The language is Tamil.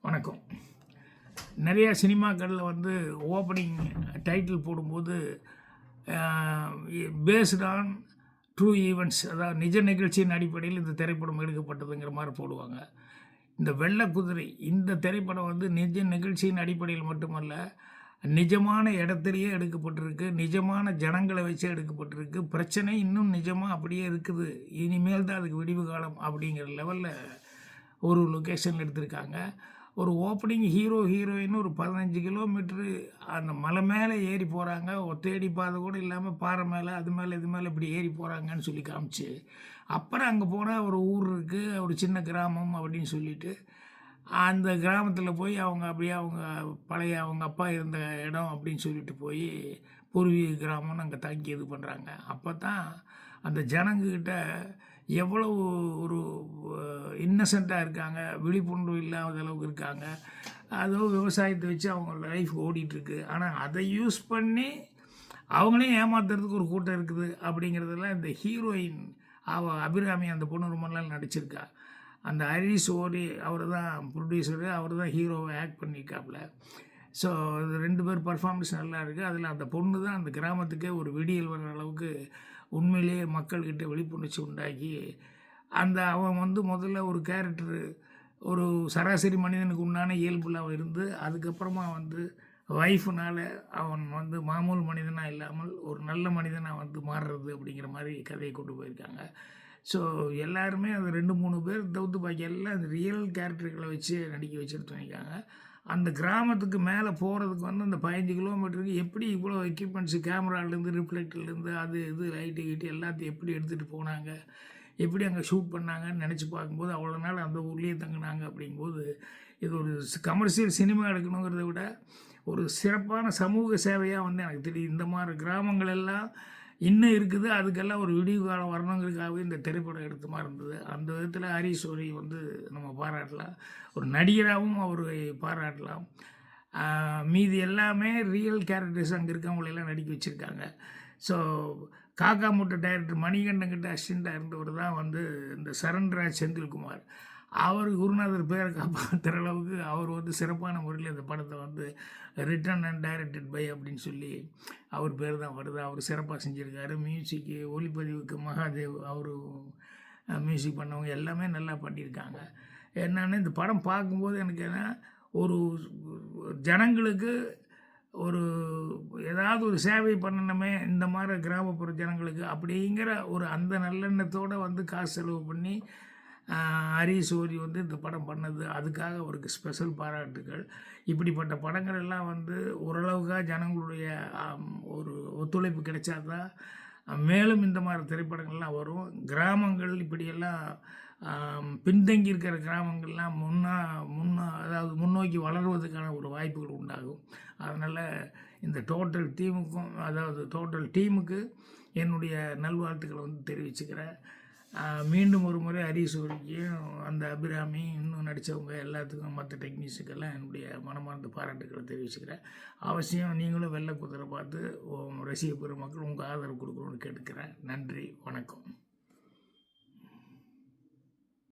வணக்கம். நிறையா சினிமாக்களில் வந்து ஓப்பனிங் டைட்டில் போடும்போது பேஸ்ட் ஆன் ட்ரூ ஈவெண்ட்ஸ், அதாவது நிஜ நிகழ்ச்சியின் அடிப்படையில் இந்த திரைப்படம் எடுக்கப்பட்டதுங்கிற மாதிரி போடுவாங்க. இந்த வெள்ளை குதிரை இந்த திரைப்படம் வந்து நிஜ நிகழ்ச்சியின் அடிப்படையில் மட்டுமல்ல, நிஜமான இடத்துலையே எடுக்கப்பட்டிருக்கு, நிஜமான ஜனங்களை வச்சு எடுக்கப்பட்டிருக்கு. பிரச்சனை இன்னும் நிஜமாக அப்படியே இருக்குது, இனிமேல் தான் அதுக்கு விடிவு காலம் அப்படிங்கிற லெவலில் ஒரு லொக்கேஷனில் எடுத்திருக்காங்க. ஒரு ஓப்பனிங் ஹீரோயின் ஒரு 15 கிலோமீட்ரு அந்த மலை மேலே ஏறி போகிறாங்க, ஒத்தையடி பாதை கூட இல்லாமல் பாறை மேலே அது மேலே இது மேலே இப்படி ஏறி போகிறாங்கன்னு சொல்லி காமிச்சு, அப்புறம் அங்கே போனால் ஒரு ஊர் இருக்குது, ஒரு சின்ன கிராமம் அப்படின்னு சொல்லிட்டு அந்த கிராமத்தில் போய் அவங்க அப்படியே அவங்க அப்பா இருந்த இடம் அப்படின்னு சொல்லிட்டு போய் பூர்வீக கிராமம்னு அங்கே தங்கி இது பண்ணுறாங்க. அப்போ தான் அந்த ஜனங்கக்கிட்ட எவ்வளவு ஒரு இன்னசென்ட்டாக இருக்காங்க, விழிப்புணர்வு இல்லாத அளவுக்கு இருக்காங்க. அதோ விவசாயத்தை வச்சு அவங்க லைஃப் ஓடிட்டுருக்கு. ஆனால் அதை யூஸ் பண்ணி அவங்களையும் ஏமாத்துறதுக்கு ஒரு கூட்டம் இருக்குது அப்படிங்கிறதெல்லாம் இந்த ஹீரோயின் அபிராமி அந்த பொண்ணு ரொம்ப நாள் நடிச்சிருக்கா. அந்த ஹரிஷ் ஓரி அவர் தான் ப்ரொடியூசரு, அவர் தான் ஹீரோவை ஆக்ட் பண்ணியிருக்காப்புல. ஸோ இது 2 பேர் பர்ஃபார்மன்ஸ் நல்லா இருக்குது. அதில் அந்த பொண்ணு தான் அந்த கிராமத்துக்கே ஒரு விடியல் வர்ற அளவுக்கு உண்மையிலேயே மக்கள்கிட்ட விழிப்புணர்ச்சி உண்டாக்கி, அவன் வந்து முதல்ல ஒரு கேரக்டரு, ஒரு சராசரி மனிதனுக்கு உண்டான இயல்புல அவன் இருந்து, அதுக்கப்புறமா வந்து ஒய்ஃப்னால் அவன் வந்து மாமூல் மனிதனாக இல்லாமல் ஒரு நல்ல மனிதனாக வந்து மாறுறது அப்படிங்கிற மாதிரி கதையை கொண்டு போயிருக்காங்க. ஸோ எல்லாருமே அது 2-3 பேர் தவிர்த்து பாக்கி எல்லாம் அந்த ரியல் கேரக்டர்களை வச்சு நடிக்க வச்சு எடுத்து பண்ணியிருக்காங்க. அந்த கிராமத்துக்கு மேலே போகிறதுக்கு வந்து அந்த 15 கிலோமீட்டருக்கு எப்படி இவ்வளோ எக்யூப்மெண்ட்ஸு, கேமராலேருந்து ரிஃப்ளெக்டர்லேருந்து அது இது லைட்டு கீட்டு எல்லாத்தையும் எப்படி எடுத்துகிட்டு போனாங்க, எப்படி அங்கே ஷூட் பண்ணாங்கன்னு நினச்சி பார்க்கும்போது அவ்வளோ நாள் அந்த ஊர்லேயே தங்கினாங்க. அப்படிங்கும்போது இது ஒரு கமர்ஷியல் சினிமா எடுக்கணுங்கிறத விட ஒரு சிறப்பான சமூக சேவையாக வந்து எனக்கு தெரியும். இந்த மாதிரி கிராமங்கள் எல்லாம் இன்னும் இருக்குது, அதுக்கெல்லாம் ஒரு விடிவு காலம் வரணுங்கிறதுக்காகவே இந்த திரைப்படம் எடுத்த மாதிரி இருந்தது. அந்த விதத்தில் ஹரிஷ் ஓரி வந்து நம்ம பாராட்டலாம், ஒரு நடிகராகவும் அவரை பாராட்டலாம். மீதி எல்லாமே ரியல் கேரக்டர்ஸ் அங்கே இருக்கவங்களெல்லாம் நடிக்க வச்சுருக்காங்க. ஸோ காக்கா மூட்டை டைரக்டர் மணிகண்டன் கிட்ட அசிஸ்டண்ட்டாக இருந்தவர் தான் வந்து இந்த சரண்ராஜ் செந்தில்குமார். அவர் குருநாதர் பேரை காப்பாற்றுற அளவுக்கு அவர் வந்து சிறப்பான முறையில் இந்த படத்தை வந்து ரிட்டன் அண்ட் டைரக்டட் பை அப்படின்னு சொல்லி அவர் பேர் தான் வருது. அவர் சிறப்பாக செஞ்சுருக்காரு. மியூசிக்கு, ஒளிப்பதிவுக்கு மகாதேவ் அவர் மியூசிக் பண்ணவங்க எல்லாமே நல்லா பண்ணியிருக்காங்க. என்னென்னு இந்த படம் பார்க்கும்போது எனக்கு என்ன, ஒரு ஜனங்களுக்கு ஒரு ஏதாவது ஒரு சேவை பண்ணணுமே இந்த மாதிரி கிராமப்புற ஜனங்களுக்கு அப்படிங்கிற ஒரு அந்த நல்லெண்ணத்தோடு வந்து காசு செலவு பண்ணி ஹரிஷ் ஓரி வந்து இந்த படம் பண்ணது, அதுக்காக அவருக்கு ஸ்பெஷல் பாராட்டுகள். இப்படிப்பட்ட படங்கள் எல்லாம் வந்து ஓரளவுக்காக ஜனங்களுடைய ஒரு ஒத்துழைப்பு கிடைச்சா தான் மேலும் இந்த மாதிரி திரைப்படங்கள்லாம் வரும். கிராமங்கள் இப்படியெல்லாம் பின்தங்கி இருக்கிற கிராமங்கள்லாம் அதாவது முன்னோக்கி வளருவதற்கான ஒரு வாய்ப்புகள் உண்டாகும். அதனால் இந்த டோட்டல் டீமுக்கு என்னுடைய நல்வாழ்த்துக்களை வந்து தெரிவிச்சுக்கிறேன். மீண்டும் ஒரு முறை ஹரிஷ் ஓரிக்கும் அந்த அபிராமி இன்னும் நடித்தவங்க எல்லாத்துக்கும் மற்ற டெக்னீஷியனுக்கெல்லாம் என்னுடைய மனமார்ந்த பாராட்டுக்களை தெரிவிச்சுக்கிறேன். அவசியம் நீங்களும் வெள்ளை குதிரை பார்த்து ரசிக பெருமக்கள் உங்கள் ஆதரவு கொடுக்கணும்னு கேட்டுக்கிறேன். நன்றி, வணக்கம்.